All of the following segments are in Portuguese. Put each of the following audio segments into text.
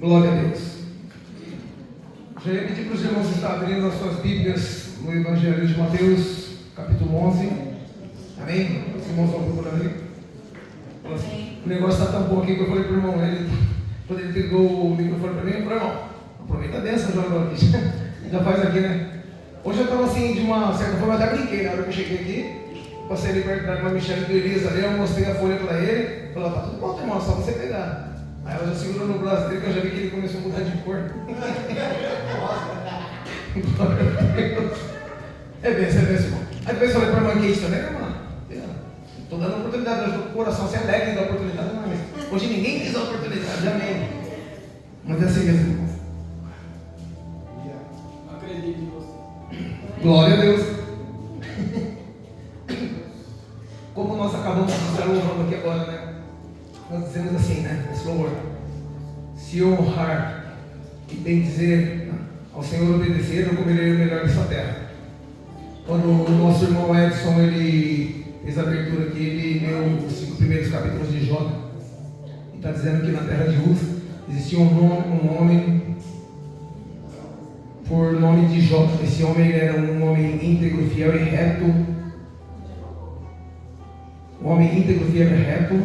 Glória a Deus. Já ia pedir para os irmãos estar abrindo as suas Bíblias no Evangelho de Mateus, capítulo 11. Amém? Os irmãos estão procurando ali? O negócio está tão bom aqui que eu falei para o irmão, quando ele pegou o microfone para mim, eu falei, irmão, aproveita dessa, joga aqui. Já faz aqui, né? Hoje eu estava assim, de uma certa forma, até brinquei na hora que eu cheguei aqui. Passei ali perto da irmã Michele do Elias ali, eu mostrei a folha para ele. Falei, tá tudo bom, irmão, só você pegar. Aí ela já segurou no braço dele, que eu já vi que ele começou a mudar de cor. É bem, irmão. Aí depois eu falei para a irmã Kate também, irmã, estou dando oportunidade, o coração se alegra da oportunidade, mas hoje ninguém quis a oportunidade, amém. Mas é assim mesmo, irmão. Acredito em você. Glória a Deus. Como nós acabamos de estar louvando aqui agora, né? Nós dizemos assim, né? Esse louvor. Se honrar e bem dizer ao Senhor obedecer, eu comerei o melhor dessa terra. Quando o nosso irmão Edson, ele fez a abertura aqui, ele leu os 5 primeiros capítulos de Jó. E está dizendo que na terra de Uz existia um homem por nome de Jó. Esse homem era um homem íntegro, fiel e reto. Um homem íntegro, fiel e reto,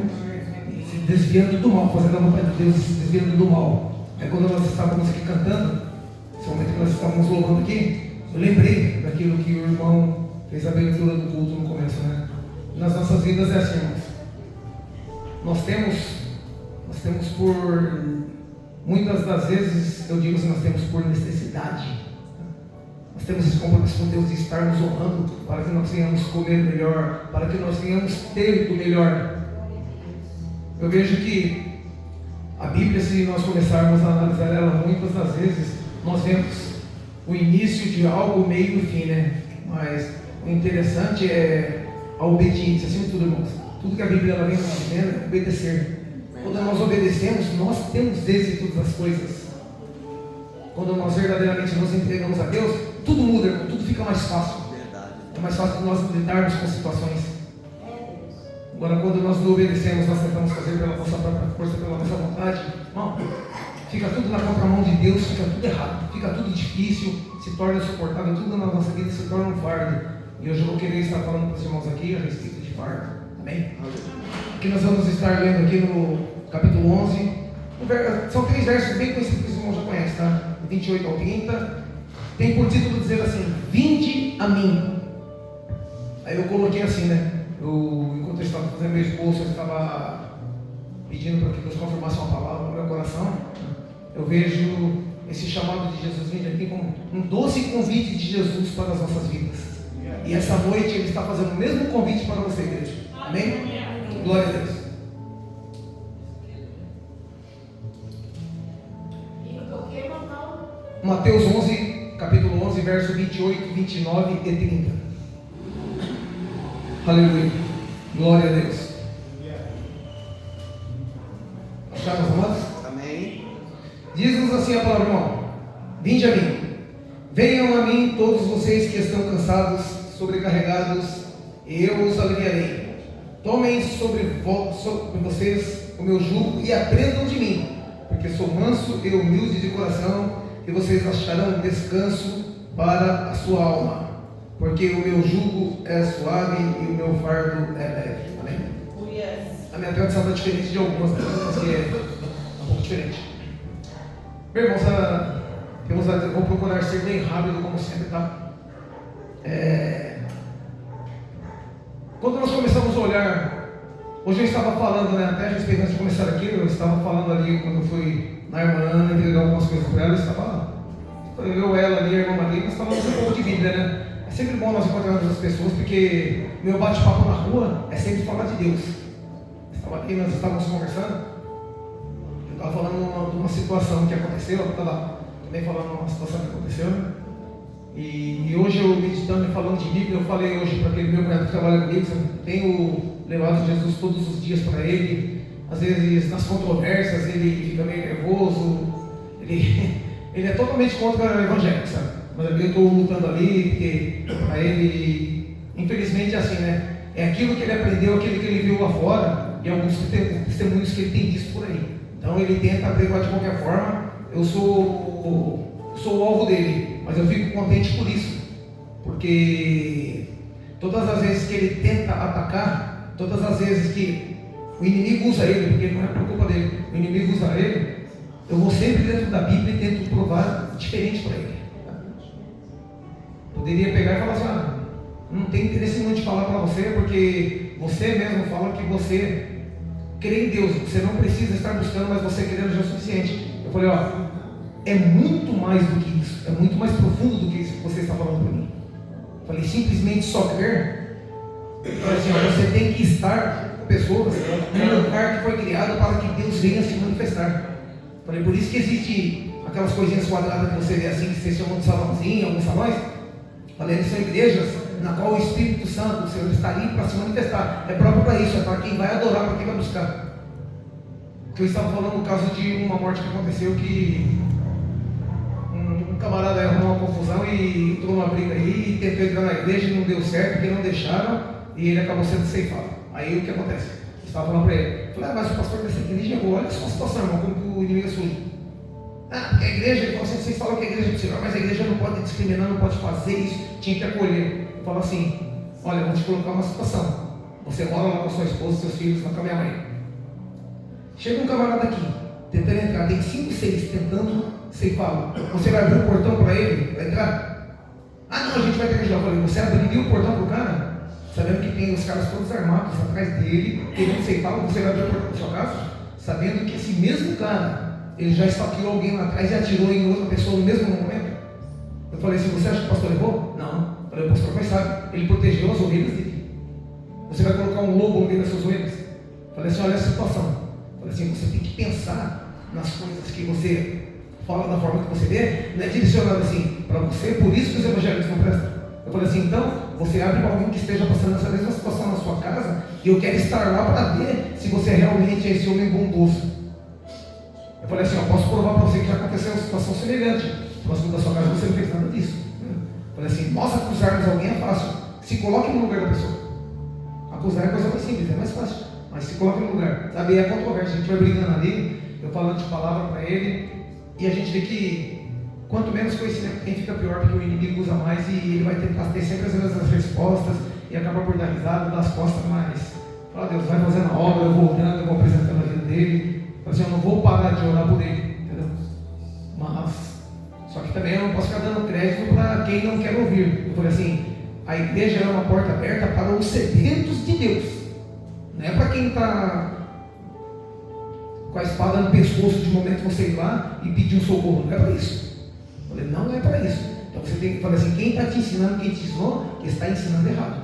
se desviando do mal, fazendo a vontade de Deus, se desviando do mal. Aí quando nós estávamos aqui cantando, esse momento que nós estávamos louvando aqui, eu lembrei daquilo que o irmão fez a abertura do culto no começo, né? Nas nossas vidas é assim, irmãos. Nós temos por, muitas das vezes, eu digo assim, nós temos por necessidade. Nós temos esse compromisso com Deus de estarmos honrando para que nós venhamos comer melhor, para que nós venhamos ter o melhor. Eu vejo que a Bíblia, se nós começarmos a analisar ela, muitas das vezes nós vemos o início de algo, meio e fim, né? Mas o interessante é a obediência, acima de tudo, irmãos. Tudo que a Bíblia ela vem nos dizendo é obedecer. Quando nós obedecemos, nós temos êxito em todas as coisas. Quando nós verdadeiramente nos entregamos a Deus, tudo muda, irmão, tudo fica mais fácil. É mais fácil nós lidarmos com situações. Agora, quando nós não obedecemos, nós tentamos fazer pela nossa própria força, pela nossa vontade, irmão, fica tudo na contramão de Deus, fica tudo errado, fica tudo difícil, se torna insuportável, tudo na nossa vida se torna um fardo. E hoje eu vou querer estar falando para os irmãos aqui a respeito de fardo. Amém? Aqui nós vamos estar lendo aqui no capítulo 11. São 3 versos bem conhecidos que os irmãos já conhecem, tá? 28 ao 30. Tem por título dizer assim: vinde a mim. Aí eu coloquei assim, né? Enquanto eu estava fazendo meu esboço, eu estava pedindo para que Deus confirmasse uma palavra no meu coração. Eu vejo esse chamado de Jesus vindo aqui como um doce convite de Jesus para as nossas vidas. E essa noite Ele está fazendo o mesmo convite para você, igreja. Amém? Glória a Deus. Mateus 11, capítulo 11, verso 28, 29 e 30. Aleluia. Glória a Deus. Acharam, amados? Amém. Diz-nos assim a palavra, irmão: vinde a mim, venham a mim todos vocês que estão cansados, sobrecarregados, e eu os aliviarei. Tomem sobre vocês o meu jugo e aprendam de mim, porque sou manso e humilde de coração, e vocês acharão descanso para a sua alma, porque o meu jugo é suave e o meu fardo é leve. Amém? A minha tradução está diferente de algumas, mas que é um pouco diferente. Meu irmãos, vou procurar ser bem rápido como sempre, tá? Quando nós começamos a olhar, hoje eu estava falando, né, até a respeito antes de começar aqui, eu estava falando ali quando eu fui na irmã Ana entregar algumas coisas para ela, ela ali, a irmã Maria, nós estávamos um pouco de Bíblia, né? É sempre bom nós encontrarmos as pessoas, porque meu bate-papo na rua é sempre falar de Deus. Nós estávamos conversando, eu estava falando de uma situação que aconteceu, eu estava também falando de uma situação que aconteceu, né? E hoje eu meditando e falando de Bíblia, eu falei hoje para aquele meu cunhado que trabalha comigo, eu tenho levado Jesus todos os dias para ele. Às vezes nas controvérsias ele fica meio nervoso, ele é totalmente contra o evangelho, sabe? Mas eu estou lutando ali, porque para ele, infelizmente é assim, né? É aquilo que ele aprendeu, aquilo que ele viu lá fora, e alguns testemunhos que ele tem visto por aí. Então ele tenta apregoar de qualquer forma. Eu sou o alvo dele, mas eu fico contente por isso, porque todas as vezes que ele tenta atacar, todas as vezes que o inimigo usa ele, porque não é por culpa dele, o inimigo usa ele, eu vou sempre dentro da Bíblia e tento provar diferente para ele. Poderia pegar e falar assim: não tem interesse nenhum de falar para você, porque você mesmo fala que você crê em Deus, você não precisa estar buscando, mas você crendo já é o suficiente. Eu falei: é muito mais do que isso, é muito mais profundo do que isso que você está falando para mim. Eu falei: simplesmente só crer. Eu falei assim: você tem que estar com pessoas no lugar que foi criado para que Deus venha se manifestar. Eu falei: por isso que existe aquelas coisinhas quadradas que você vê assim, que vocês chamam de salãozinho, alguns salões. Eu falei: são igrejas na qual o Espírito Santo, o Senhor, está ali para se manifestar. É próprio para isso, é para quem vai adorar, para quem vai buscar. Eu estava falando no caso de uma morte que aconteceu, que um camarada arrumou uma confusão e entrou numa briga aí e tentou entrar na igreja e não deu certo, porque não deixaram, e ele acabou sendo ceifado. Aí o que acontece? Eu estava falando para ele, eu falei: mas o pastor dessa igreja chegou, olha só a situação, irmão, como que o inimigo é sujo. Porque a igreja, ele falou assim: vocês falam que a igreja é possível, mas a igreja não pode discriminar, não pode fazer isso, tinha que acolher. Eu falo assim: olha, eu vou te colocar uma situação, você mora lá com a sua esposa, seus filhos, lá com a minha mãe. Chega um camarada aqui, tentando entrar, tem 5, 6 tentando ceifá-lo. Você vai abrir o portão para ele, vai entrar? Não, a gente vai ter que ajudar. Eu falei: você abriria o portão para o cara, sabendo que tem os caras todos armados atrás dele, querendo ceifá-lo? Você vai abrir o portão da sua casa, sabendo que esse mesmo cara, ele já esfaqueou alguém lá atrás e atirou em outra pessoa no mesmo momento? Eu falei assim: você acha que o pastor levou? Não. Eu falei: o pastor foi sábio, ele protegeu as ovelhas dele. Você vai colocar um lobo no meio das suas ovelhas? Eu falei assim: olha a situação. Eu falei assim: você tem que pensar nas coisas que você fala da forma que você vê, não é direcionado assim para você, por isso que os evangelhos não prestam. Eu falei assim: então, você abre para alguém que esteja passando essa mesma situação na sua casa, e eu quero estar lá para ver se você realmente é esse homem bondoso. Eu falei assim: eu posso provar para você que já aconteceu uma situação semelhante. Próximo da sua casa você não fez nada disso. Eu falei assim: nós acusarmos alguém é fácil. Se coloque no lugar da pessoa. Acusar é coisa mais simples, é mais fácil. Mas se coloque no lugar. Sabe, é controvérsia. A gente vai brigando ali, eu falando de palavra para ele, e a gente vê que quanto menos conhecimento tem, fica pior, porque o inimigo usa mais e ele vai tentar ter sempre as mesmas respostas e acaba por dar risada, dar as costas, mas fala: Deus vai fazendo a obra, eu vou orando, eu vou apresentando a vida dele. Assim, eu não vou parar de orar por ele, entendeu? Mas, só que também eu não posso ficar dando crédito para quem não quer ouvir. Eu falei assim: a igreja é uma porta aberta para os sedentos de Deus, não é para quem está com a espada no pescoço de momento você ir lá e pedir um socorro, não é para isso. Eu falei: não é para isso. Então você tem que falar assim: quem está te ensinando, quem te ensinou, está ensinando errado.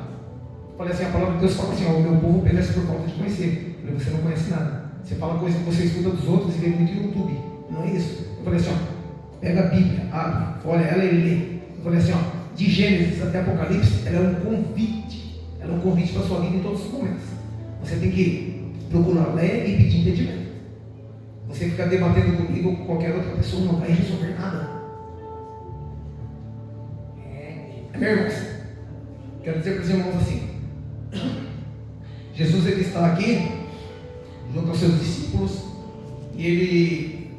Eu falei assim: a palavra de Deus fala assim: o meu povo perece por falta de conhecer. Eu falei: você não conhece nada. Você fala coisa que você escuta dos outros e vê muito no YouTube. Não é isso. Eu falei assim: pega a Bíblia, abre, olha ela e lê. Eu falei assim: de Gênesis até Apocalipse, ela é um convite. Ela é um convite para a sua vida em todos os momentos. Você tem que procurar ler e pedir entendimento. Você ficar debatendo comigo ou com qualquer outra pessoa não vai resolver nada. Meu irmãos, quero dizer para os irmãos assim: Jesus, ele está aqui junto aos seus discípulos, e ele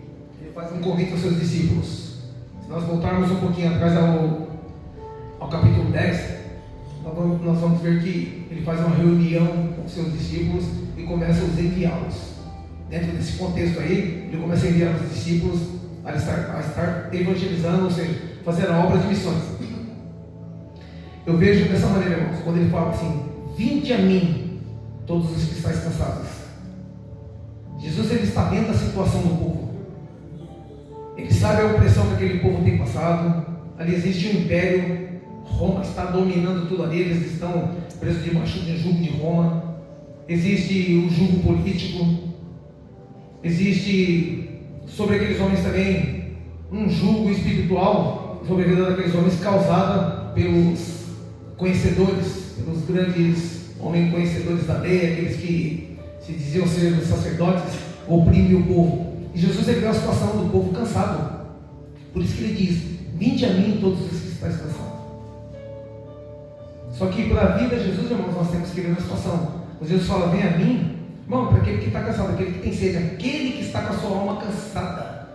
faz um convite aos seus discípulos. Se nós voltarmos um pouquinho atrás ao capítulo 10, nós vamos ver que ele faz uma reunião com os seus discípulos e começa a os enviá-los. Dentro desse contexto aí, ele começa a enviar os discípulos a estar evangelizando, ou seja, fazendo a obra de missões. Eu vejo dessa maneira, irmãos, quando ele fala assim: vinde a mim, todos os que estáis cansados. Jesus, ele está vendo a situação do povo. Ele sabe a opressão que aquele povo tem passado. Ali existe um império. Roma está dominando tudo ali. Eles estão presos debaixo de jugo de Roma. Existe o jugo político. Existe sobre aqueles homens também um jugo espiritual sobre a vida daqueles homens, causada pelos conhecedores, pelos grandes homens conhecedores da lei, aqueles que se diziam ser os sacerdotes, oprime o povo. E Jesus, ele vê a situação do povo cansado. Por isso que ele diz: vinde a mim todos os que estáis cansados. Só que para a vida de Jesus, irmãos, nós temos que ver a situação. Quando Jesus fala: vem a mim, Irmão, para aquele que está cansado, aquele que tem sede, aquele que está com a sua alma cansada.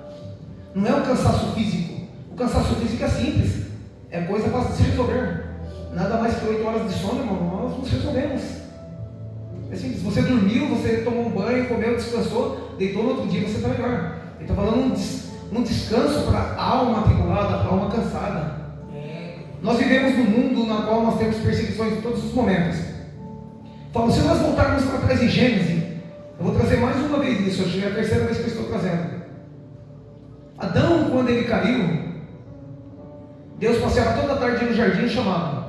Não é um cansaço físico. O cansaço físico é simples. É coisa fácil de se resolver. Nada mais que 8 horas de sono, irmão, nós nos resolvemos. É simples. Você dormiu, você tomou um banho, comeu, descansou, deitou no outro dia, você está melhor. Ele está falando um descanso para a alma atribulada, para a alma cansada. Nós vivemos num mundo na qual nós temos perseguições em todos os momentos. Falo, se nós voltarmos para trás em Gênesis, eu vou trazer mais uma vez isso, hoje é a terceira vez que eu estou trazendo. Adão, quando ele caiu, Deus passeava toda a tarde no jardim e chamava.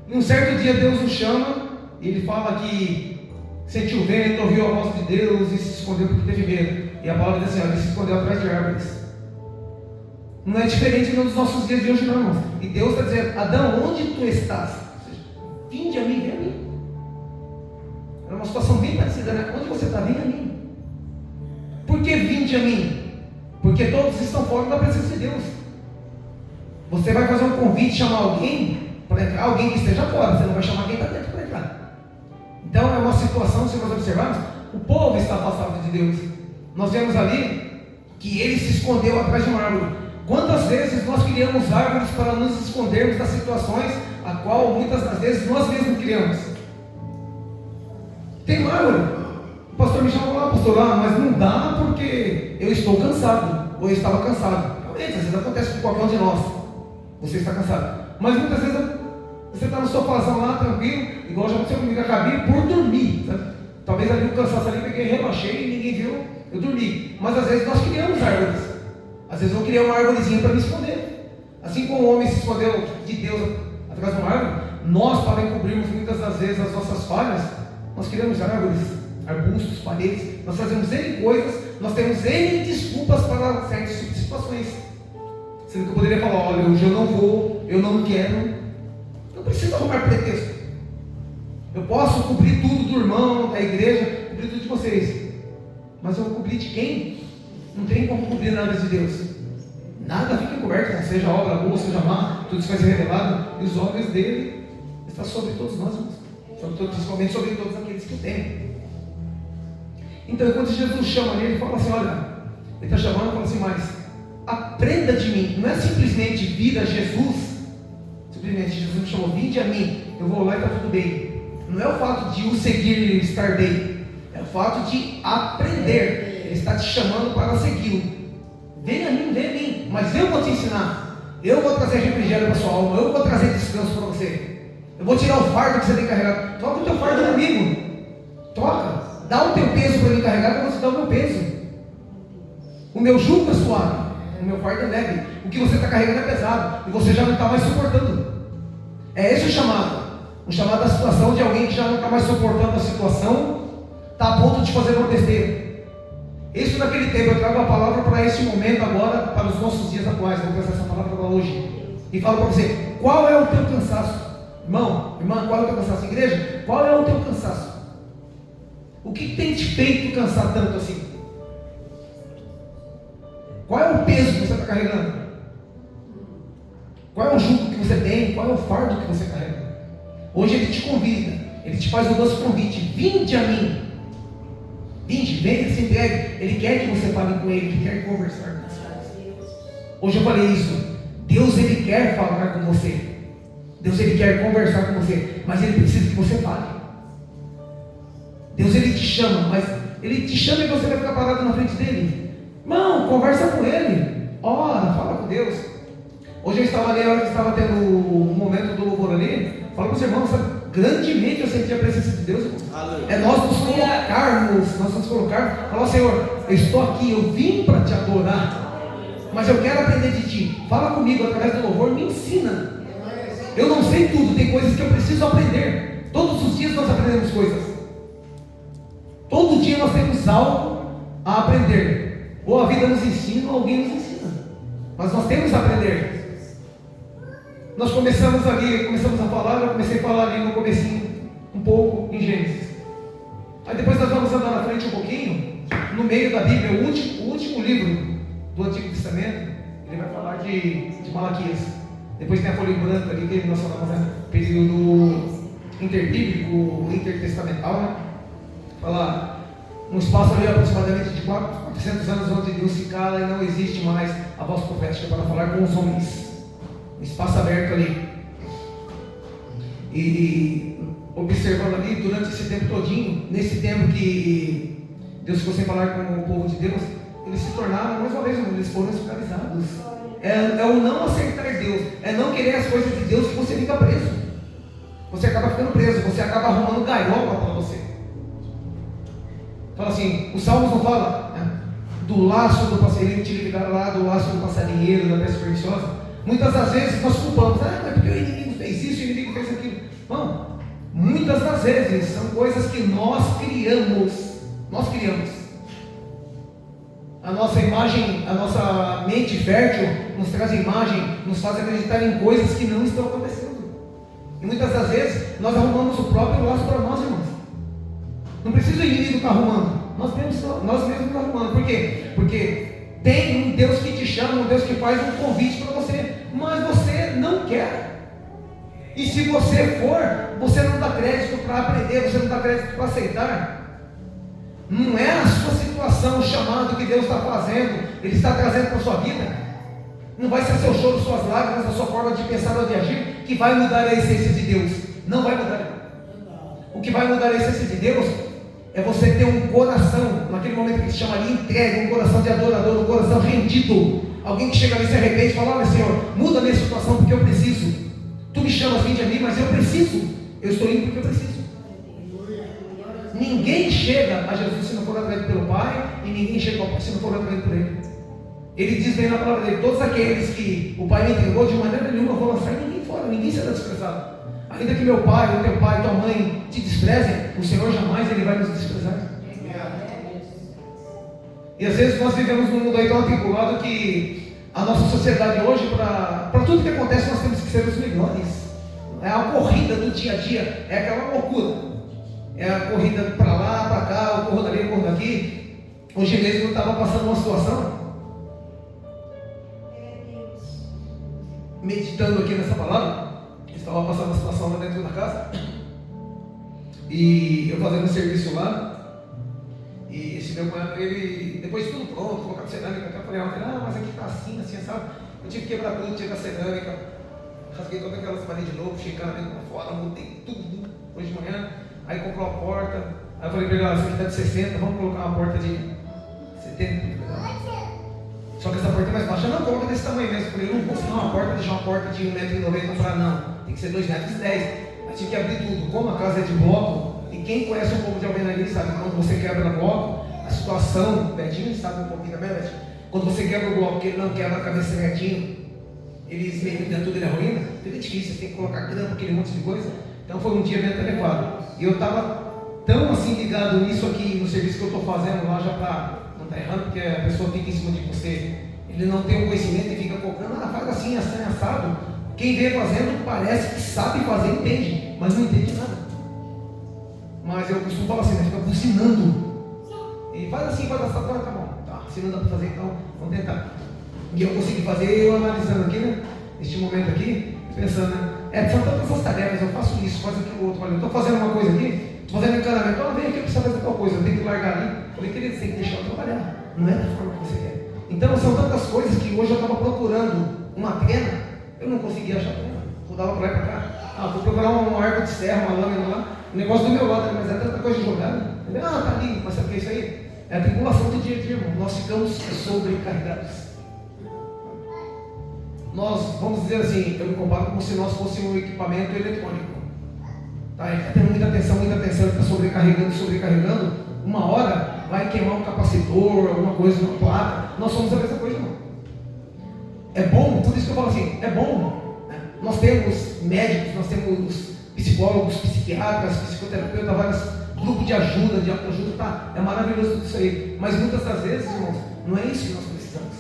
E um certo dia Deus o chama, e ele fala que sentiu o vento, ouviu a voz de Deus e se escondeu porque teve medo. E a palavra diz assim, ele se escondeu atrás de árvores. Não é diferente nos nossos dias de hoje, não, irmãos. E Deus está dizendo, Adão, onde tu estás? Ou seja, vinde a mim, vem a mim. Era uma situação bem parecida, né? Onde você está? Vem a mim. Por que vinde a mim? Porque todos estão fora da presença de Deus. Você vai fazer um convite, chamar alguém para entrar, alguém que esteja fora. Você não vai chamar quem está dentro para entrar. Então é uma situação, se nós observarmos, o povo está afastado de Deus. Nós vemos ali que ele se escondeu atrás de uma árvore. Quantas vezes nós criamos árvores para nos escondermos das situações a qual muitas das vezes nós mesmos criamos? Tem uma árvore. O pastor me chamou lá, pastor, mas não dá porque eu estou cansado, ou eu estava cansado. Realmente, às vezes acontece com qualquer um de nós. Você está cansado. Mas muitas vezes você está no sofazão lá, tranquilo, igual já aconteceu comigo, acabei por dormir. Sabe? Talvez ali o cansaço ali, peguei, relaxei e ninguém viu, eu dormi. Mas às vezes nós criamos árvores. Às vezes eu criei uma árvorezinha para me esconder. Assim como o homem se escondeu de Deus atrás de uma árvore, nós, para encobrirmos muitas das vezes as nossas falhas, nós criamos árvores, arbustos, paredes, nós fazemos N coisas, nós temos N desculpas para certas situações. Sendo que eu poderia falar, olha, hoje eu não vou, eu não quero. Não precisa arrumar pretexto. Eu posso cobrir tudo do irmão, da igreja, cobrir tudo de vocês. Mas eu vou cobrir de quem? Não tem como cobrir nada de Deus. Nada fica encoberto, né? Seja obra boa, seja má, tudo isso vai ser revelado. E os olhos dele estão sobre todos nós, principalmente sobre todos aqueles que o temem. Então, quando Jesus chama ele fala assim, olha, ele está chamando e fala assim, mas aprenda de mim. Não é simplesmente vir a Jesus. Simplesmente Jesus me chamou, vinde a mim, eu vou lá e está tudo bem. Não é o fato de o seguir e estar bem, é o fato de aprender. Ele está te chamando para segui-lo. Vem a mim, mas eu vou te ensinar. Eu vou trazer refrigério para a sua alma, eu vou trazer descanso para você. Eu vou tirar o fardo que você tem carregado. Toca o teu fardo comigo. Toca, dá o teu peso para mim carregar, que eu vou te dar o meu peso. O meu jugo é suave, o meu fardo é leve. O que você está carregando é pesado, e você já não está mais suportando. É esse o chamado. O chamado da situação de alguém que já não está mais suportando a situação, está a ponto de fazer uma besteira. Isso naquele tempo, eu trago a palavra para esse momento agora, para os nossos dias atuais. Vou trazer essa palavra para hoje. E falo para você, qual é o teu cansaço? Irmão, irmã, qual é o teu cansaço? Igreja, qual é o teu cansaço? O que tem te feito cansar tanto assim? Qual é o peso que você está carregando? Qual é o jugo que você tem? Qual é o fardo que você carrega? Hoje ele te convida, ele te faz o doce convite, vinde a mim. Vinde, venha, se entregue. Ele quer que você fale com ele, ele quer conversar com você. Hoje eu falei isso. Deus, ele quer falar com você. Deus, ele quer conversar com você, mas ele precisa que você fale. Deus, ele te chama, mas ele te chama e você vai ficar parado na frente dele. Irmão, conversa com ele. Ora, fala com Deus. Hoje eu estava ali, a hora que estava tendo um momento do louvor ali, fala para os irmãos, sabe? Grandemente eu senti a presença de Deus. É nós nos colocarmos, falar, Senhor, eu estou aqui, eu vim para te adorar, mas eu quero aprender de ti. Fala comigo através do louvor, me ensina. Eu não sei tudo, tem coisas que eu preciso aprender. Todos os dias nós aprendemos coisas. Todo dia nós temos algo a aprender. Ou a vida nos ensina, ou alguém nos ensina. Mas nós temos a aprender. Nós começamos a falar, eu comecei a falar ali no comecinho, um pouco em Gênesis. Aí depois nós vamos andar na frente um pouquinho, no meio da Bíblia, o último livro do Antigo Testamento, ele vai falar de Malaquias. Depois tem a folha branca ali, que nós falamos, né? Período interbíblico, intertestamental, né? Fala um espaço ali aproximadamente de 400 anos, onde Deus se cala e não existe mais a voz profética para falar com os homens. Um espaço aberto ali. E observando ali, durante esse tempo todinho, nesse tempo que Deus ficou sem falar com o povo de Deus, eles se tornaram, mais uma vez, eles foram escravizados. É o não aceitar Deus, é não querer as coisas de Deus, que você fica preso. Você acaba ficando preso, você acaba arrumando gaiola para você. Fala assim, os salmos não falam, né? Do laço do passarinho, te livrar lá do laço do passarinheiro, da peste perniciosa. Muitas das vezes nós culpamos, mas porque o inimigo fez isso, o inimigo fez aquilo. Não, muitas das vezes são coisas que nós criamos. Nós criamos. A nossa imagem, a nossa mente fértil nos traz imagem, nos faz acreditar em coisas que não estão acontecendo. E muitas das vezes nós arrumamos o próprio laço para nós, irmãos. Não precisa o inimigo estar arrumando. Nós mesmos estamos arrumando. Por quê? Porque tem um Deus que te chama, um Deus que faz um convite para você, mas você não quer. E se você for, você não dá crédito para aprender, você não dá crédito para aceitar. Não é a sua situação, o chamado que Deus está fazendo, Ele está trazendo para a sua vida. Não vai ser seu choro, suas lágrimas, a sua forma de pensar ou de agir que vai mudar a essência de Deus. Não vai mudar. O que vai mudar a essência de Deus é você ter um coração, naquele momento que se chama ali entregue, um coração de adorador, um coração rendido. Alguém que chega ali, se arrepende e fala: olha, Senhor, muda a minha situação porque eu preciso. Tu me chamas, vinde a mim, mas eu preciso. Eu estou indo porque eu preciso. Ninguém chega a Jesus se não for atraído pelo Pai, e ninguém chega ao Pai se não for atraído por Ele. Ele diz bem na palavra dele: todos aqueles que o Pai me entregou, de maneira nenhuma vou lançar ninguém fora, ninguém será desprezado. Ainda que meu pai, o teu pai, tua mãe te desprezem, o Senhor jamais Ele vai nos desprezar. E às vezes nós vivemos num mundo aí tão atribulado que a nossa sociedade hoje, para tudo que acontece, nós temos que ser os melhores. É a corrida do dia a dia, é aquela loucura. É a corrida para lá, para cá, eu corro dali, eu corro daqui. Hoje mesmo eu estava passando uma situação, meditando aqui nessa palavra. Estava passando uma situação lá dentro da casa, e eu fazendo um serviço lá, e esse meu cunhado, ele, depois de tudo pronto, colocado cerâmica, eu falei: mas aqui está assim, sabe? Eu tive que quebrar tudo, tirar a cerâmica, rasguei todas aquelas paredes de novo, cheguei lá dentro para fora, mudei tudo hoje de manhã. Aí comprou a porta, aí eu falei para ele: essa aqui está de 60, vamos colocar uma porta de 70. Só que essa porta é mais baixa. Não, coloca desse tamanho mesmo. Eu falei: eu não vou fazer uma porta, deixar uma porta de 1,90 m. Eu falei: não, tem que ser 2,10 m. Aí tive que abrir tudo. Como a casa é de bloco, e quem conhece um pouco de alvenaria sabe que quando você quebra bloco, a situação, o Betinho sabe um pouquinho também, Betinho, quando você quebra o bloco, que ele não quebra a cabeça retinho, ele esmerida tudo, ele arruina, tudo é difícil, você tem que colocar grampo, aquele monte de coisa. Então foi um dia bem atarefado. E eu estava tão assim ligado nisso aqui, no serviço que eu estou fazendo lá, já para não estar errando, porque a pessoa fica em cima de você, ele não tem o conhecimento e fica colocando: faz assim, assim, assado. Quem vê fazendo parece que sabe fazer, entende, mas não entende nada. Mas eu costumo falar assim, fica buzinando. E faz assim, faz assado, tá bom, tá, se não dá para fazer, então vamos tentar. E eu consegui fazer, eu analisando aqui, né, neste momento aqui, pensando, né, são tantas as tarefas, eu faço isso, faço aquilo outro. Olha, eu estou fazendo uma coisa aqui, estou fazendo encanamento, vem aqui, eu preciso fazer tal coisa, eu tenho que largar ali. Eu falei: querido, você tem que deixar eu trabalhar, não é da forma que você quer. Então são tantas coisas que hoje eu estava procurando uma pena, eu não conseguia achar pena, rodava para lá e para cá. Vou procurar uma árvore de serra, uma lâmina lá, o negócio do meu lado, mas é tanta coisa jogada. Tá ali, mas sabe o que é isso aí? É a tribulação do dia a dia, irmão. Nós ficamos sobrecarregados. Nós, vamos dizer assim, eu me comparo como se nós fôssemos um equipamento eletrônico. Tá? Ele está tendo muita tensão, ele está sobrecarregando. Uma hora vai queimar um capacitor, alguma coisa, uma placa. Nós somos a mesma coisa, irmão. É bom, por isso que eu falo assim, é bom, né? Nós temos médicos, nós temos psicólogos, psiquiatras, psicoterapeutas, vários grupos de ajuda, tá? É maravilhoso tudo isso aí. Mas muitas das vezes, irmãos, não é isso que nós precisamos.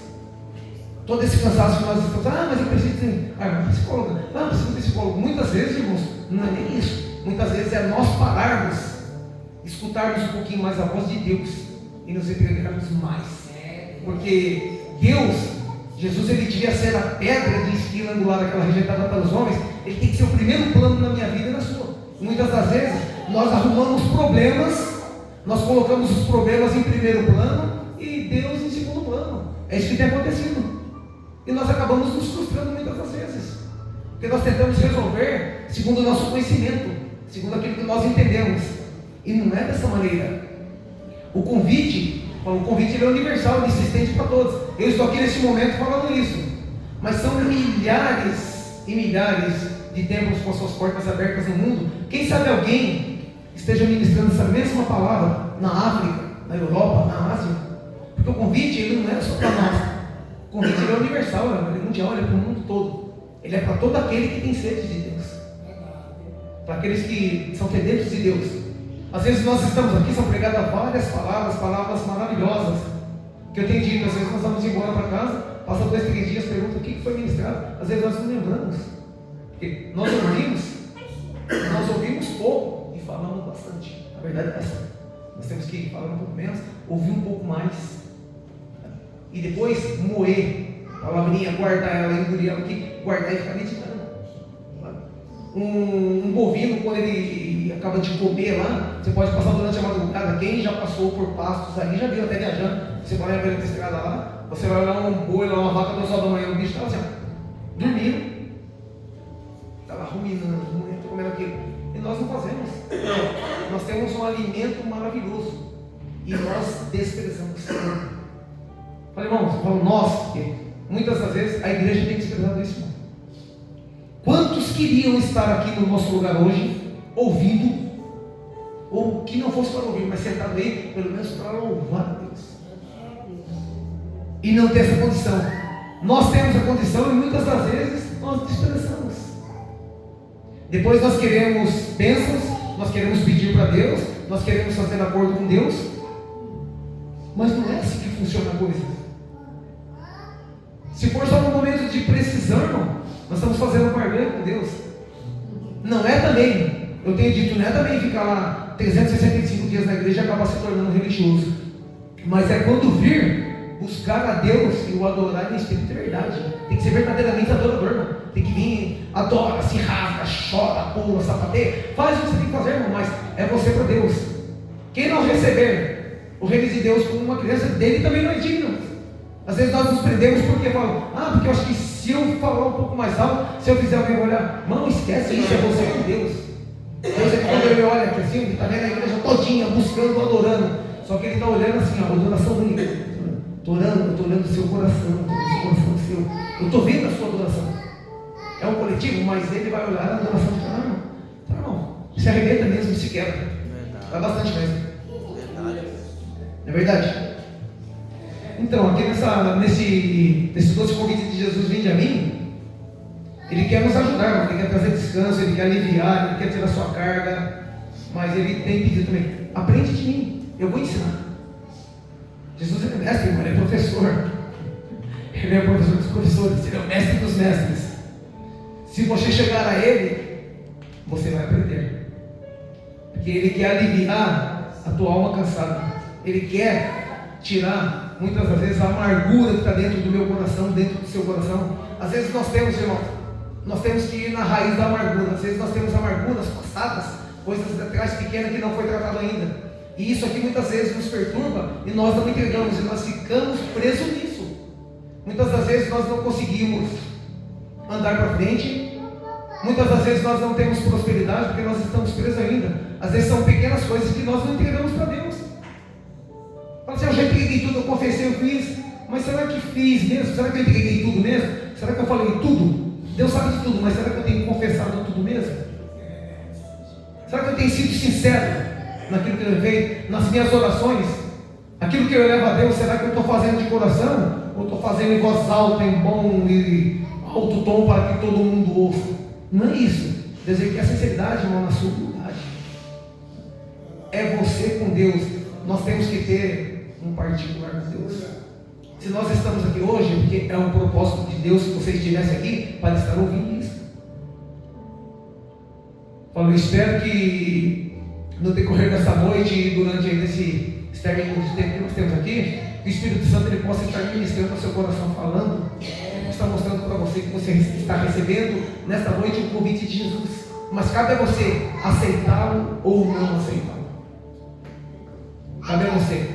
Todo esse cansaço que nós estamos, mas eu preciso de psicólogo, eu preciso de psicólogo. Muitas vezes, irmãos, não é nem isso. Muitas vezes é nós pararmos, escutarmos um pouquinho mais a voz de Deus e nos entregarmos mais. Porque Deus, Jesus, ele devia ser a pedra de espinho angular, aquela rejeitada pelos homens. Ele tem que ser o primeiro plano na minha vida e na sua. Muitas das vezes nós arrumamos problemas Nós colocamos os problemas em primeiro plano e Deus em segundo plano. É isso que tem acontecido. E nós acabamos nos frustrando muitas das vezes. Porque nós tentamos resolver segundo o nosso conhecimento, segundo aquilo que nós entendemos. E não é dessa maneira. O convite ele é universal, ele se estende para todos. Eu estou aqui nesse momento falando isso. Mas são milhares e milhares de templos com suas portas abertas no mundo. Quem sabe alguém esteja ministrando essa mesma palavra na África, na Europa, na Ásia. Porque o convite ele não é só para nós. O convite ele é universal, ele é mundial, ele é para o mundo todo. Ele é para todo aquele que tem sede de Deus. Para aqueles que são sedentos de Deus. Às vezes nós estamos aqui, são pregadas várias palavras maravilhosas. Que eu tenho dito, às vezes nós vamos embora para casa, passa 2, 3 dias, pergunta o que foi ministrado. Às vezes nós não lembramos. Porque nós ouvimos pouco e falamos bastante. A verdade é essa. Nós temos que falar um pouco menos, ouvir um pouco mais. E depois moer a palavrinha, guardar ela, engolir ela aqui, guardar e ficar meditando. Um bovino, quando ele acaba de comer lá, você pode passar durante a madrugada. Quem já passou por pastos ali, já viu até viajando. Você vai ver a estrada lá, você vai olhar um boi lá, uma vaca do sol da manhã, o bicho estava assim, dormindo, estava ruminando, comendo aquilo. E nós não fazemos. Nós temos um alimento maravilhoso e nós desprezamos. Falei, irmãos, nós, porque muitas das vezes a igreja tem desprezado isso, irmão. Quantos queriam estar aqui no nosso lugar hoje, ouvindo, ou que não fosse para ouvir, mas sentado aí, pelo menos para louvar a Deus, e não ter essa condição? Nós temos a condição e muitas das vezes nós desprezamos. Depois nós queremos bênçãos, nós queremos pedir para Deus, nós queremos fazer acordo com Deus, mas não é assim que funciona a coisa. Se for só no momento de precisão, irmão, nós estamos fazendo barganha com Deus. Não é também, eu tenho dito, não é também ficar lá 365 dias na igreja e acabar se tornando religioso. Mas é quando vir, buscar a Deus e o adorar em espírito e verdade. Tem que ser verdadeiramente adorador, irmão. Tem que vir, adora, se rasga, chora, pula, sapateia. Faz o que você tem que fazer, irmão, mas é você para Deus. Quem não receber o reino de Deus como uma criança dele também não é digno. Às vezes nós nos prendemos porque falam, porque eu acho que se eu falar um pouco mais alto, se eu fizer alguém olhar, não esquece isso, é você com Deus. Deus é que quando ele olha aqui assim, ele está vendo a igreja todinha, buscando, adorando. Só que ele está olhando assim, a adoração única. Estou orando, eu estou olhando o seu coração, seu. Eu estou vendo a sua adoração. É um coletivo, mas ele vai olhar a adoração de cada irmão. Então, irmão, se arrebenta mesmo, se quebra. Vai bastante mesmo. Não é verdade? Então, aqui nesse doce convite de Jesus, vinde a mim, Ele quer nos ajudar, Ele quer trazer descanso, Ele quer aliviar, Ele quer tirar a sua carga, mas Ele tem pedido também, aprende de mim, eu vou ensinar. Jesus é mestre, irmão, Ele é professor. Ele é o professor dos professores, Ele é o mestre dos mestres. Se você chegar a Ele, você vai aprender. Porque Ele quer aliviar a tua alma cansada. Ele quer tirar, muitas das vezes, a amargura que está dentro do meu coração, dentro do seu coração. Às vezes nós temos, irmão, nós temos que ir na raiz da amargura. Às vezes nós temos amarguras passadas, coisas atrás pequenas que não foi tratado ainda. E isso aqui muitas vezes nos perturba e nós não entregamos, e nós ficamos presos nisso. Muitas das vezes nós não conseguimos andar para frente. Muitas das vezes nós não temos prosperidade porque nós estamos presos ainda. Às vezes são pequenas coisas que nós não entregamos para Deus. Fala assim, eu já entreguei tudo, eu confessei, eu fiz. Mas será que fiz mesmo? Será que eu entreguei tudo mesmo? Será que eu falei tudo? Deus sabe de tudo, mas será que eu tenho confessado tudo mesmo? Será que eu tenho sido sincero naquilo que eu levei, nas minhas orações? Aquilo que eu levo a Deus, será que eu estou fazendo de coração? Ou estou fazendo em voz alta, em bom e alto tom para que todo mundo ouça? Não é isso. Deus quer sinceridade, irmão, na sua humildade. É você com Deus. Nós temos que ter um particular com Deus. Se nós estamos aqui hoje, porque é um propósito de Deus que você estivesse aqui para estar ouvindo isso. Eu espero que no decorrer dessa noite e durante esse término de tempo que nós temos aqui, o Espírito Santo ele possa estar ministrando no seu coração, falando, está mostrando para você que você está recebendo nesta noite o convite de Jesus. Mas cabe a você aceitá-lo ou não aceitá-lo. Cabe a você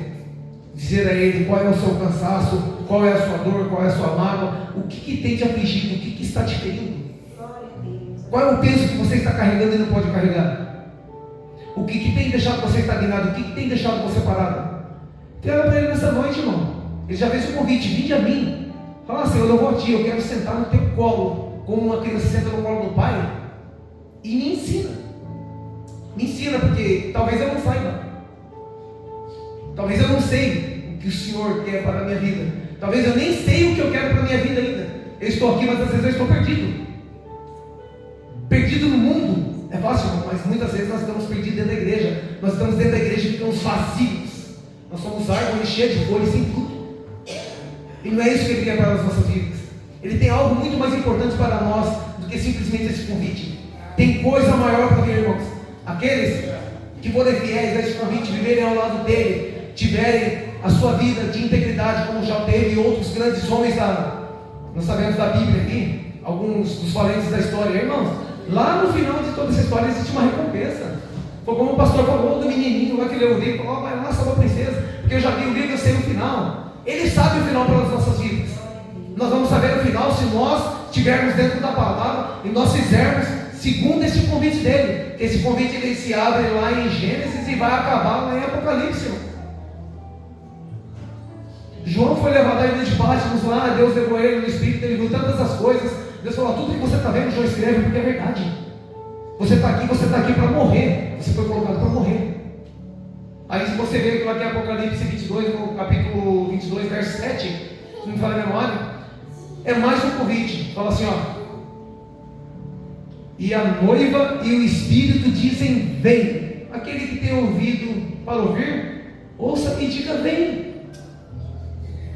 dizer a Ele qual é o seu cansaço, qual é a sua dor, qual é a sua mágoa, o que tem te afligido, o que está te ferindo. Qual é o peso que você está carregando e não pode carregar? O que tem deixado você estagnado, o que tem deixado você parado? Olha para Ele nessa noite, irmão. Ele já fez o convite, vinde a mim. Fala, Senhor, eu vou a Ti, eu quero sentar no Teu colo, como uma criança senta no colo do pai, e me ensina. Me ensina, porque talvez eu não saiba. Talvez eu não sei o que o Senhor quer para a minha vida. Talvez eu nem sei o que eu quero para a minha vida ainda. Eu estou aqui, mas às vezes eu estou perdido. Perdido no mundo. É fácil, irmão, mas muitas vezes nós estamos perdidos dentro da igreja. Nós estamos dentro da igreja e ficamos vazios. Nós somos árvores cheias de folhas sem fruto. E não é isso que Ele quer para as nossas vidas. Ele tem algo muito mais importante para nós do que simplesmente esse convite. Tem coisa maior para vir, irmãos. Aqueles que forem fiéis a esse convite, viverem ao lado dele, tiverem a sua vida de integridade, como já teve outros grandes homens nós sabemos da Bíblia aqui, alguns dos valentes da história, irmãos. Lá no final de toda essa história existe uma recompensa. Foi como o pastor falou do menininho lá que leu o livro, falou, vai lá, salva a princesa, porque eu já vi o livro, eu sei o final. Ele sabe o final para as nossas vidas. Nós vamos saber o final se nós estivermos dentro da palavra e nós fizermos segundo esse convite dele. Esse convite ele se abre lá em Gênesis e vai acabar lá em Apocalipse. João foi levado à ilha de Patmos lá, Deus levou ele no Espírito, ele viu tantas as coisas. Deus falou, tudo que você está vendo, João escreve porque é verdade. Você está aqui para morrer. Você foi colocado para morrer. Aí se você vê aqui em Apocalipse 22, no capítulo 22, verso 7, se não me falha a memória, é mais um convite. Fala assim, ó. E a noiva e o Espírito dizem, vem. Aquele que tem ouvido para ouvir, ouça e diga, vem.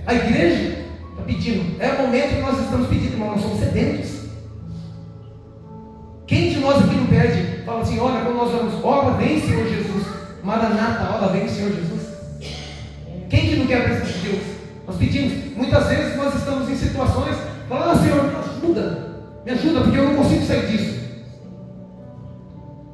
A igreja está pedindo. É o momento que nós estamos pedindo, mas nós somos sedentos. Quem de nós aqui não pede? Fala assim, olha, quando nós vamos, ora, vem Senhor Jesus. Maranata, ora, vem Senhor Jesus. Quem que não quer a presença de Deus? Nós pedimos. Muitas vezes nós estamos em situações, falando, Senhor, me ajuda, porque eu não consigo sair disso.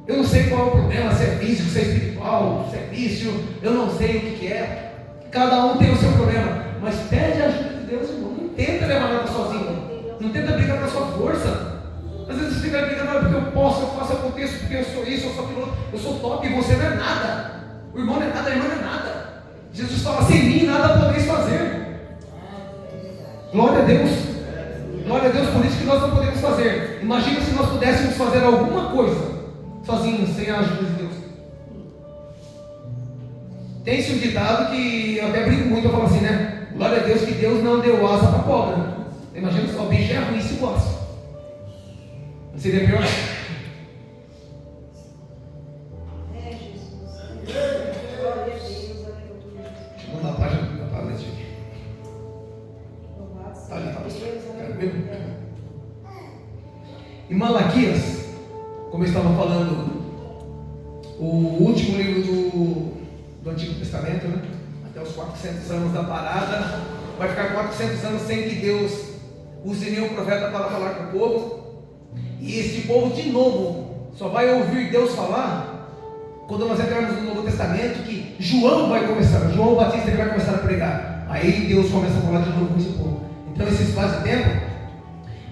Eu não sei qual é o problema, se é físico, se é espiritual, se é vício, eu não sei o que é. Cada um tem o seu problema, mas pede a ajuda de Deus, irmão. Não tenta levar nada sozinho, não tenta brigar com a sua força. Às vezes você fica brigando porque eu posso, eu faço, eu aconteço, porque eu sou isso, eu sou aquilo, eu sou top e você não é nada. O irmão não é nada, a irmã não é nada. Jesus fala, sem mim nada podeis fazer. Glória a Deus. Glória a Deus, por isso que nós não podemos fazer. Imagina se nós pudéssemos fazer alguma coisa sozinhos, sem a ajuda de Deus. Tem-se um ditado que eu até brinco muito, eu falo assim, né? Glória a Deus que Deus não deu asa para pobre. Imagina só, o bicho é ruim se gosta. Não seria pior? É, Jesus. Glória a Deus, aleluia. Vamos na página da palestra aqui. Louvado Tá ali, tá seja Deus, Quero aleluia. ver? Em Malaquias, como eu estava falando, o último livro do Antigo Testamento, né? Até os 400 anos da parada, vai ficar 400 anos sem que Deus use nenhum profeta para falar com o povo. E este povo de novo só vai ouvir Deus falar quando nós entrarmos no Novo Testamento, que João Batista ele vai começar a pregar. Aí Deus começa a falar de novo com esse povo. Então esse espaço de tempo,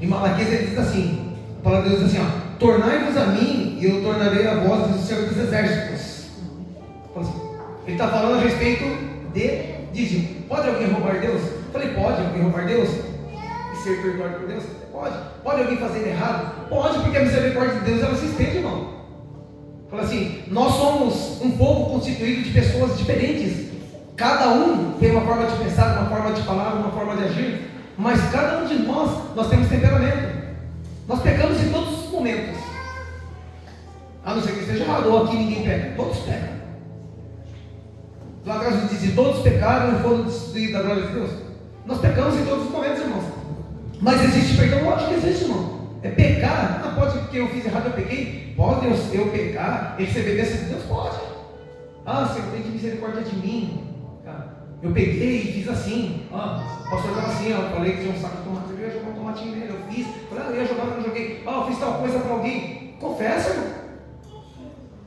em Malaquias ele diz assim, a palavra de Deus diz assim, ó, tornai-vos a mim e eu tornarei a vós do Senhor dos Exércitos. Ele está falando a respeito de dízimo. Pode alguém roubar Deus? Eu falei, pode alguém roubar Deus? E ser perdoado por Deus? Pode. Pode alguém fazer errado? Pode, porque a misericórdia de Deus ela se estende, irmão. Fala assim, nós somos um povo constituído de pessoas diferentes. Cada um tem uma forma de pensar, uma forma de falar, uma forma de agir. Mas cada um de nós temos temperamento. Nós pecamos em todos os momentos. A não ser que esteja errado, ou aqui ninguém peca. Todos pecam. Lá atrás diz, todos pecaram e foram destituídos da glória de Deus. Nós pecamos em todos os momentos, irmãos. Mas existe perdão? Lógico que existe, irmão. É pecar? Ah, pode, porque eu fiz errado, eu pequei? Pode eu pecar e receber bênção de Deus? Pode. Ah, Senhor, tem que misericórdia de mim. Eu peguei e fiz assim. Ah, o pastor estava assim, eu falei que tinha um saco de tomate, eu ia jogar um tomatinho nele, eu fiz. Falei, eu ia jogar, mas não joguei. Ah, eu fiz tal coisa para alguém. Confessa, irmão.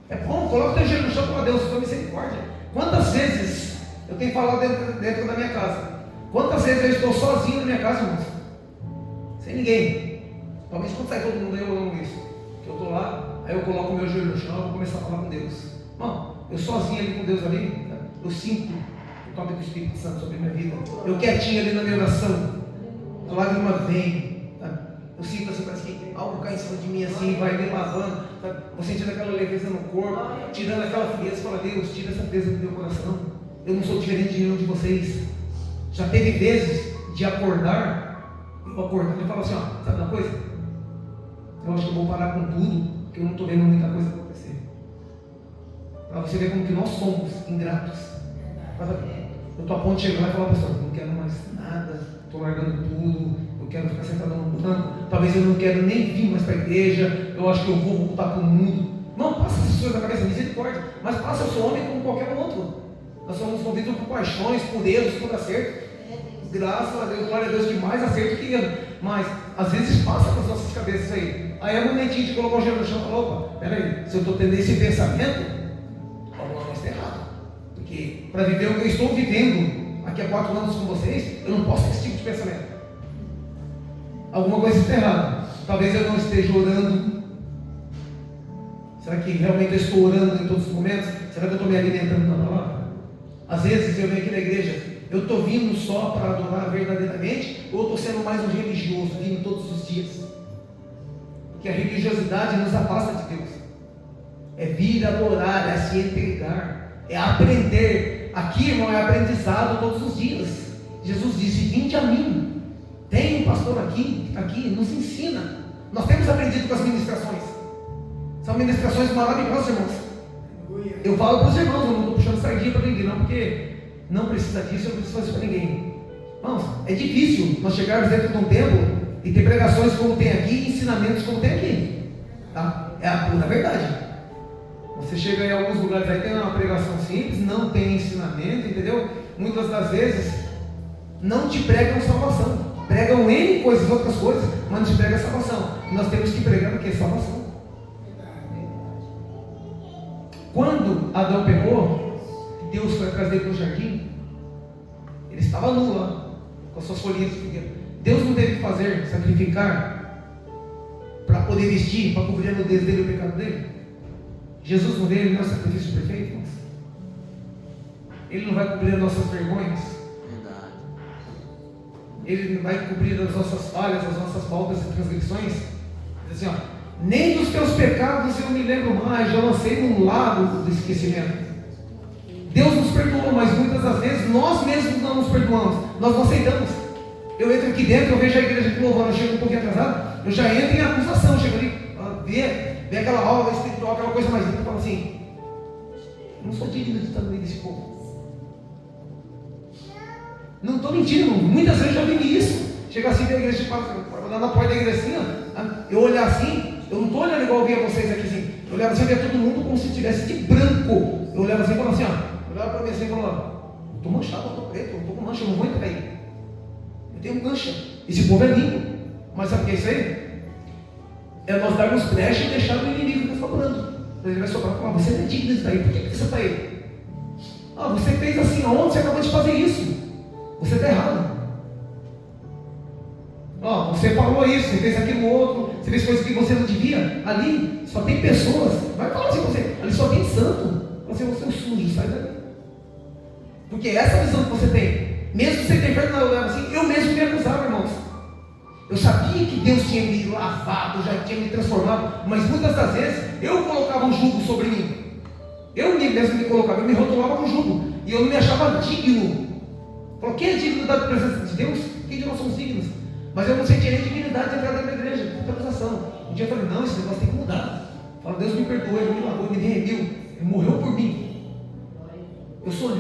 É bom, coloca o teu joelho no chão para Deus, sua misericórdia. Quantas vezes eu tenho falado dentro da minha casa? Quantas vezes eu estou sozinho na minha casa, irmãos? Sem ninguém. Talvez quando sai todo mundo eu amo isso. Que eu estou lá, aí eu coloco o meu joelho no chão e vou começar a falar com Deus. Irmão, eu sozinho ali com Deus ali, eu sinto o toque do Espírito Santo sobre a minha vida. Eu quietinho ali na minha oração, a lágrima vem, tá? Eu sinto assim, parece que algo cai em cima de mim assim, vai me lavando, tá? Vou sentindo aquela leveza no corpo, tirando aquela frieza. Fala, Deus, tira essa frieza do meu coração. Eu não sou diferente de nenhum de vocês. Já teve vezes de acordar, eu acordando e falo assim, ó, sabe uma coisa? Eu acho que eu vou parar com tudo, porque eu não estou vendo muita coisa acontecer. Para você ver como que nós somos ingratos. Eu estou a ponto de chegar lá e falar, pastor, não quero mais nada, estou largando tudo, eu quero ficar sentado no banco, talvez eu não quero nem vir mais para a igreja, eu acho que eu vou voltar para o mundo. Não, passa essas coisas na cabeça, misericórdia, mas passa, eu sou homem como qualquer outro. Nós somos movidos por paixões, por erros, por acerto. Graças a Deus, glória a Deus, que mais acerto que erro. Mas às vezes passa pelas nossas cabeças aí. Aí é um momentinho de colocar o gelo no chão e falar, opa, peraí, se eu estou tendo esse pensamento, alguma coisa está errada. Porque para viver o que eu estou vivendo aqui há 4 anos com vocês, eu não posso ter esse tipo de pensamento. Alguma coisa está errada. Talvez eu não esteja orando. Será que realmente eu estou orando em todos os momentos? Será que eu estou me alimentando na palavra? Às vezes eu venho aqui na igreja, eu estou vindo só para adorar verdadeiramente, ou estou sendo mais um religioso, vindo todos os dias? Porque a religiosidade nos afasta de Deus. É vir adorar, é se entregar, é aprender. Aqui, irmão, é aprendizado todos os dias. Jesus disse, vinde a mim. Tem um pastor aqui, nos ensina. Nós temos aprendido com as ministrações. São ministrações maravilhosas, irmãos. Eu falo para os irmãos, eu não estou puxando sardinha para ninguém, não, porque não precisa disso, eu não preciso fazer para ninguém. Irmãos, é difícil nós chegarmos dentro de um templo e ter pregações como tem aqui e ensinamentos como tem aqui. Tá? É a pura verdade. Você chega em alguns lugares aí, tem uma pregação simples, não tem ensinamento, entendeu? Muitas das vezes não te pregam salvação. Pregam N coisas, outras coisas, mas não te pregam salvação. E nós temos que pregar o que? Salvação. Quando Adão pegou, Deus foi atrás dele no jardim, ele estava nu lá, com as suas folhinhas de figueira. Deus não teve que fazer, sacrificar, para poder vestir, para cobrir a nudez dele e o pecado dele. Jesus não veio, ele não é o sacrifício perfeito, mas ele não vai cobrir as nossas vergonhas, ele não vai cobrir as nossas falhas, as nossas faltas e transgressões. Diz assim, ó, nem dos teus pecados eu me lembro mais, já lancei num lago do esquecimento. Deus nos perdoou, mas muitas das vezes nós mesmos não nos perdoamos, nós não aceitamos. Eu entro aqui dentro, eu vejo a igreja aqui louvando, eu chego um pouquinho atrasado, eu já entro em acusação, eu chego ali, ver aquela aula espiritual, aquela coisa mais linda, eu falo assim, eu não sou digno de estar no meio desse povo. Não estou mentindo, irmão. Muitas vezes eu já vivi isso. Chegar assim na igreja, lá na porta da igreja assim, ó, eu olhar assim, eu não estou olhando igual eu via vocês aqui assim, eu olhava assim, eu via todo mundo como se estivesse de branco. Eu olhava assim e falava assim, ó, eu olhava para mim assim e falava, eu estou manchado, eu estou preto, eu estou com mancha, eu não vou entrar aí. Eu tenho mancha. Esse povo é limpo. Mas sabe o que é isso aí? É nós darmos brecha e deixar o inimigo ficar sobrando. Ele vai sobrar e falar, você não é digno disso daí, por que você está aí? Ah, você fez assim, ontem você acabou de fazer isso. Você está errado. Ó, você falou isso, você fez aquilo outro, você fez coisas que você não devia. Ali só tem pessoas, vai falar assim com você, ali só tem santo. Você é um sujo, sai daí. Porque essa visão que você tem, mesmo você ter feito na olhada assim, eu mesmo me acusava, irmãos. Eu sabia que Deus tinha me lavado, já tinha me transformado, mas muitas das vezes eu colocava um jugo sobre mim. Eu mesmo me colocava, eu me rotulava com jugo, e eu não me achava digno. Falou, quem é digno da presença de Deus? Quem de nós somos dignos? Mas eu não sentia nem dignidade de entrar dentro da igreja, muita acusação. Um dia eu falei, não, esse negócio tem que mudar. Fala, Deus me perdoou, Ele me lavou, Ele me redimiu, Ele morreu por mim. Eu sou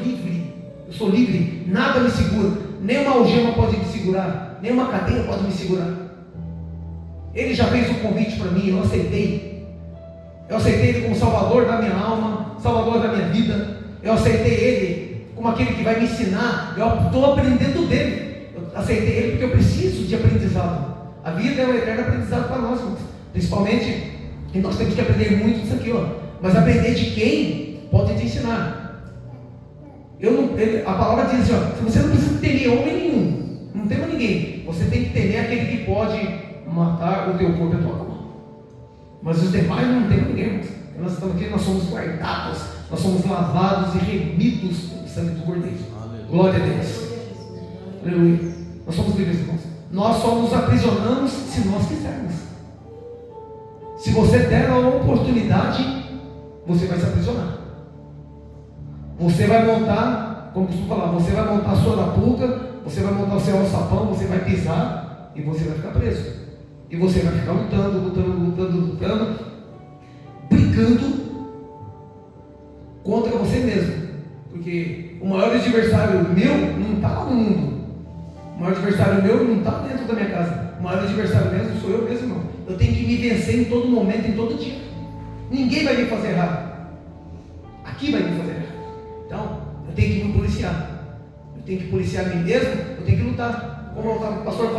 livre, nada me segura, nem uma algema pode me segurar, nem uma cadeia pode me segurar. Ele já fez um convite para mim, eu aceitei. Eu aceitei Ele como Salvador da minha alma, Salvador da minha vida. Eu aceitei Ele como aquele que vai me ensinar, eu estou aprendendo dele. Eu aceitei Ele porque eu preciso de aprendizado. A vida é um eterno aprendizado para nós, principalmente, e nós temos que aprender muito disso aqui, ó. Mas aprender de quem pode te ensinar. A palavra diz assim, ó, você não precisa temer homem nenhum, não tema ninguém, você tem que temer aquele que pode matar o teu corpo e a tua alma. Mas os demais não temem ninguém, irmãos. Nós estamos aqui, nós somos guardados, nós somos lavados e remidos pelo sangue do Cordeiro. Glória a Deus. Aleluia. Nós somos livres, irmãos. Nós só nos aprisionamos se nós quisermos. Se você der a oportunidade, você vai se aprisionar. Você vai montar, como costumo falar, você vai montar a sua arapuca, você vai montar o seu alçapão, você vai pisar e você vai ficar preso. E você vai ficar lutando, brigando contra você mesmo. Porque o maior adversário meu não está no mundo. O maior adversário meu não está dentro da minha casa. O maior adversário mesmo sou eu mesmo, irmão. Eu tenho que me vencer em todo momento, em todo dia. Ninguém vai me fazer errado. Aqui vai me fazer errado. Então, eu tenho que me policiar. Eu tenho que policiar a mim mesmo, eu tenho que lutar. Como o pastor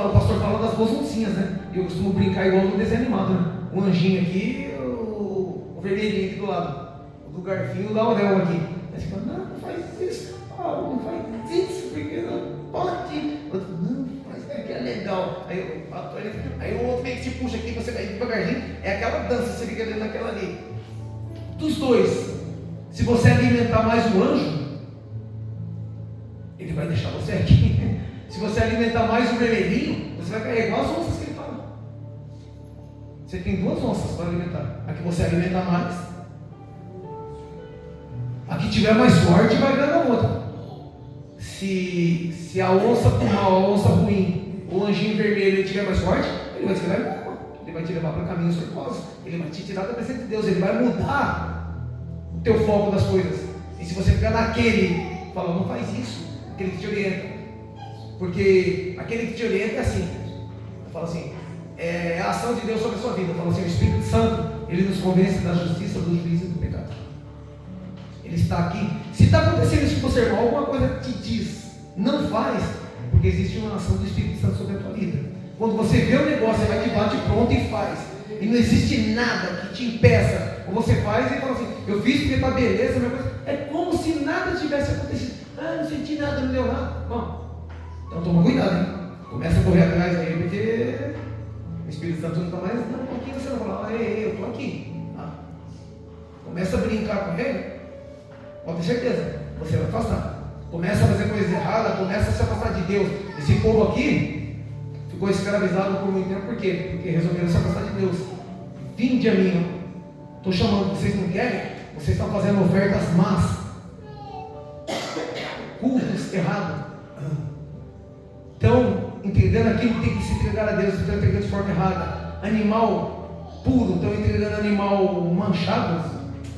fala das boas oncinhas, né? E eu costumo brincar igual no desenho animado, né? O anjinho aqui, o vermelhinho aqui do lado. O do garfinho, o da Aurel aqui. Aí você fala, não faz isso, Paulo, não faz isso, porque não pode. Outro, não, mas é que é legal. Aí o outro meio que te puxa aqui, você vai devagarzinho. É aquela dança, você fica dentro daquela ali. Dos dois, se você alimentar mais o anjo, ele vai deixar você aqui. Se você alimentar mais o vermelhinho, você vai carregar as onças que ele fala. Você tem 2 onças para alimentar. A que você alimenta mais, a que tiver mais forte vai ganhar a outra. Se a onça mal, a onça ruim, o anjinho vermelho tiver mais forte, ele vai te levar embora. Ele vai te levar para caminhos tortuosos. Ele vai te tirar da presença de Deus. Ele vai mudar o teu foco das coisas. E se você ficar naquele, fala, não faz isso, aquele que te orienta. Porque aquele que te orienta é assim. Eu falo assim, é a ação de Deus sobre a sua vida. Eu falo assim, o Espírito Santo, ele nos convence da justiça, do juízo e do pecado. Ele está aqui. Se está acontecendo isso com você, irmão, alguma coisa te diz, não faz, porque existe uma ação do Espírito Santo sobre a tua vida. Quando você vê o negócio, você vai de bate pronto e faz. E não existe nada que te impeça. Ou você faz e fala assim, eu fiz porque está beleza, minha coisa. É como se nada tivesse acontecido. Ah, não senti nada, não deu nada. Bom, então toma cuidado, hein? Começa a correr atrás aí, porque o Espírito Santo não está mais, não, um pouquinho você vai falar, ei, eu estou aqui. Começa a brincar com ele, pode ter certeza, você vai afastar. Começa a fazer coisas erradas, começa a se afastar de Deus. Esse povo aqui ficou escravizado por muito tempo, por quê? Porque resolveram se afastar de Deus. Vinde a mim, estou chamando, vocês não querem? Vocês estão fazendo ofertas más, cultos errados. Estão entregando aquilo que tem que se entregar a Deus, estão entregando de forma errada. Animal puro, estão entregando animal manchado,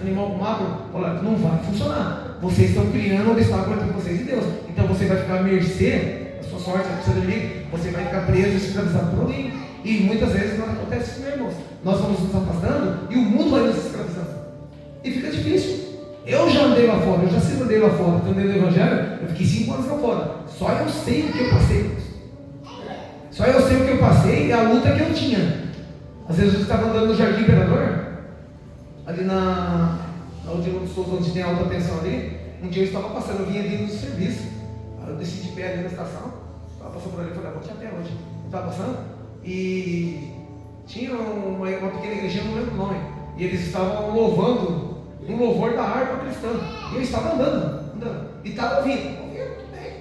animal magro. Olha, não vai funcionar. Vocês estão criando um obstáculo entre vocês e Deus. Então você vai ficar à mercê da sua sorte, da sua inimigo. Você vai ficar preso e escravizado por alguém. E muitas vezes não acontece isso, meus irmãos. Nós vamos nos afastando e o mundo vai nos escravizando. E fica difícil. Eu já andei lá fora, eu já sempre andei lá fora, eu andei no Evangelho, eu fiquei 5 anos lá fora. Só eu sei o que eu passei. Só eu sei o que eu passei e a luta que eu tinha. Às vezes eu estava andando no Jardim Imperador, ali na onde tem alta tensão ali. Um dia eu estava passando, eu vinha vindo do serviço. Aí eu desci de pé ali na estação, estava passando por ali, falei, vou te até hoje. Eu estava passando e tinha uma pequena igreja, eu não lembro o nome. E eles estavam louvando um louvor da harpa cristã. E eu estava andando. E estava ouvindo, tudo bem,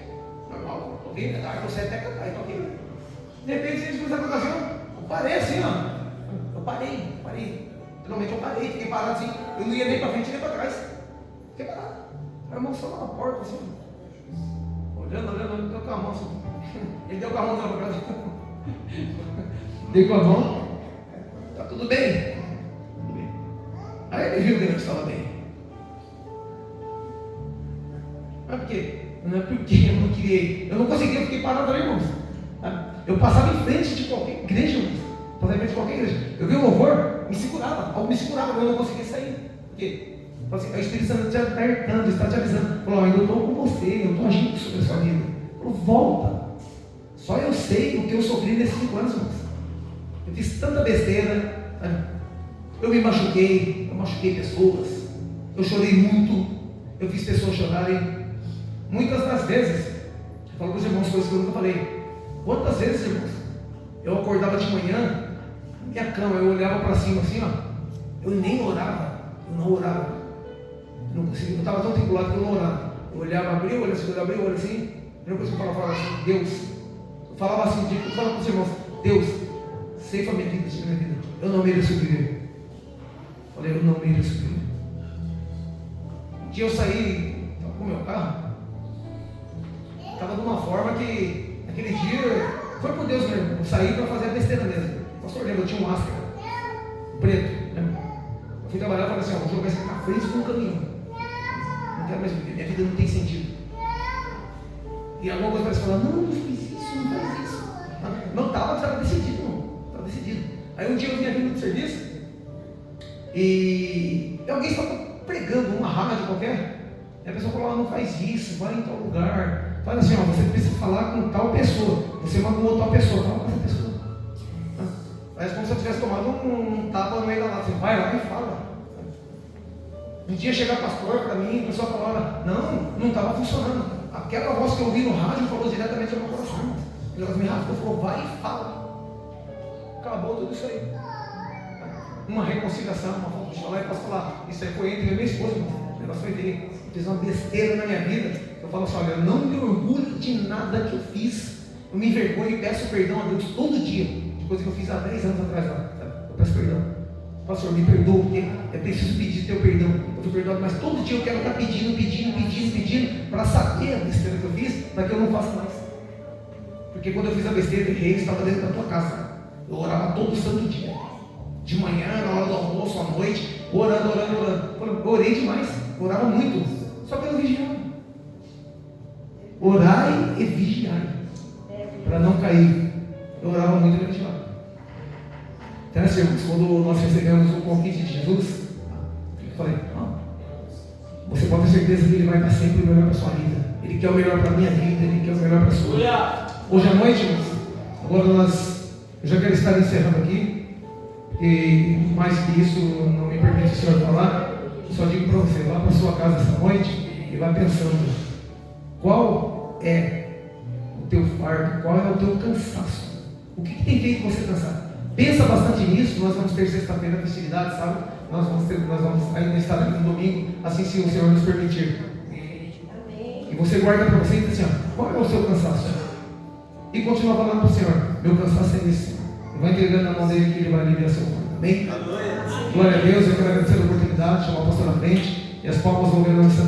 normal, ouvindo, da harpa você até cantar, então ouvindo. De repente eles começaram a cantar, eu parei assim, ó. Eu parei. Finalmente eu parei, fiquei parado assim. Eu não ia nem para frente nem para trás. Fiquei parado. Aí o irmão só na porta assim, olhando, deu com a mão assim. Ele deu com a mão para trás. Dei com a mão. Tá tudo bem. Aí ele viu que eu estava bem. Não é porque eu não queria. Eu não conseguia, eu fiquei parado ali, irmãos. Eu passava em frente de qualquer igreja, irmãos. Passava em frente de qualquer igreja. Eu vi o louvor, me segurava. Algo me segurava, eu não conseguia sair. Por quê? Assim, o Espírito Santo está te alertando, está te avisando. Falou, eu estou com você, eu estou agindo sobre a sua vida. Falou, volta. Só eu sei o que eu sofri nesses 5 anos, irmãos. Eu fiz tanta besteira. Eu me machuquei, eu machuquei pessoas. Eu chorei muito. Eu fiz pessoas chorarem. Muitas das vezes, eu falo para os irmãos coisas que eu nunca falei. Quantas vezes, irmãos, eu acordava de manhã, na minha cama, eu olhava para cima assim, ó, eu nem orava, eu não orava. Eu não conseguia, eu estava tão tribulado que eu não orava. Eu olhava, abria o olho assim, eu abria o olho assim, a primeira coisa que eu falava assim, Deus. Eu falava assim, eu falava para os irmãos, Deus, ceifa minha vida, tira minha vida. Eu não mereço viver. Falei, eu não mereço viver. Um dia eu saí com o meu carro, estava de uma forma que, naquele dia, foi por Deus mesmo, eu saí para fazer a besteira mesmo. O pastor lembra, eu tinha um Astra, preto, né? Eu fui trabalhar e falei assim, ó, vou jogar esse carro frente com um caminhão. Não quero mais viver, minha vida não tem sentido. E alguma coisa parece falar, não fiz isso, não faz isso. Não estava decidido, não. Estava decidido. Aí um dia eu vinha vindo do serviço e alguém estava pregando uma rádio qualquer. E a pessoa falou, não faz isso, vai em tal lugar. Fala assim, ó, você precisa falar com tal pessoa. Você mandou tal pessoa, fala com essa pessoa. Parece como se eu tivesse tomado um tapa no meio da lata. Assim, vai lá e fala. Um dia chegar pastor para mim, a pessoa falava, não estava funcionando. Aquela voz que eu ouvi no rádio falou diretamente ao meu coração. Elas me rasgou e falou, vai e fala. Acabou tudo isso aí. Uma reconciliação, uma falta de falar, e posso falar, isso aí foi entre eu e minha esposa, o negócio foi dele. Eu fiz uma besteira na minha vida. Eu falo assim, olha, eu não me orgulho de nada que eu fiz. Eu me envergonho e peço perdão a Deus todo dia. De coisa que eu fiz há 10 anos atrás lá. Eu peço perdão. Pastor, me perdoa, porque é preciso pedir teu perdão. Eu fui perdoado, mas todo dia eu quero estar pedindo, para saber a besteira que eu fiz, para que eu não faça mais. Porque quando eu fiz a besteira, eu errei, estava dentro da tua casa. Eu orava todo santo dia. De manhã, na hora do almoço, à noite, orando. Eu orei demais, orava muito. Só que eu não vigiava. Orai e vigiai, para não cair. Eu orava muito e não vigiava. Então, assim, irmãos, quando nós recebemos o convite de Jesus, eu falei, você pode ter certeza que Ele vai dar sempre o melhor para a sua vida. Ele quer o melhor para a minha vida, Ele quer o melhor para a sua. Hoje à noite, irmãos, agora eu já quero estar encerrando aqui, e mais que isso não me permite o Senhor falar. Eu só digo para você, vá para a sua casa essa noite e vá pensando, qual é o teu fardo, qual é o teu cansaço, o que tem feito você cansar? Pensa bastante nisso. Nós vamos ter sexta-feira a festividade, sabe? Nós vamos ainda estar aqui no domingo, assim se o Senhor nos permitir. Amém. E você guarda para você e diz assim, qual é o seu cansaço? E continua falando para o Senhor, meu cansaço é esse. E vai entregando na mão dele que Ele vai aliviar seu corpo. Amém? Glória a Deus, eu quero agradecer a oportunidade, chamar o pastor na frente, e as palmas vão ver na nossa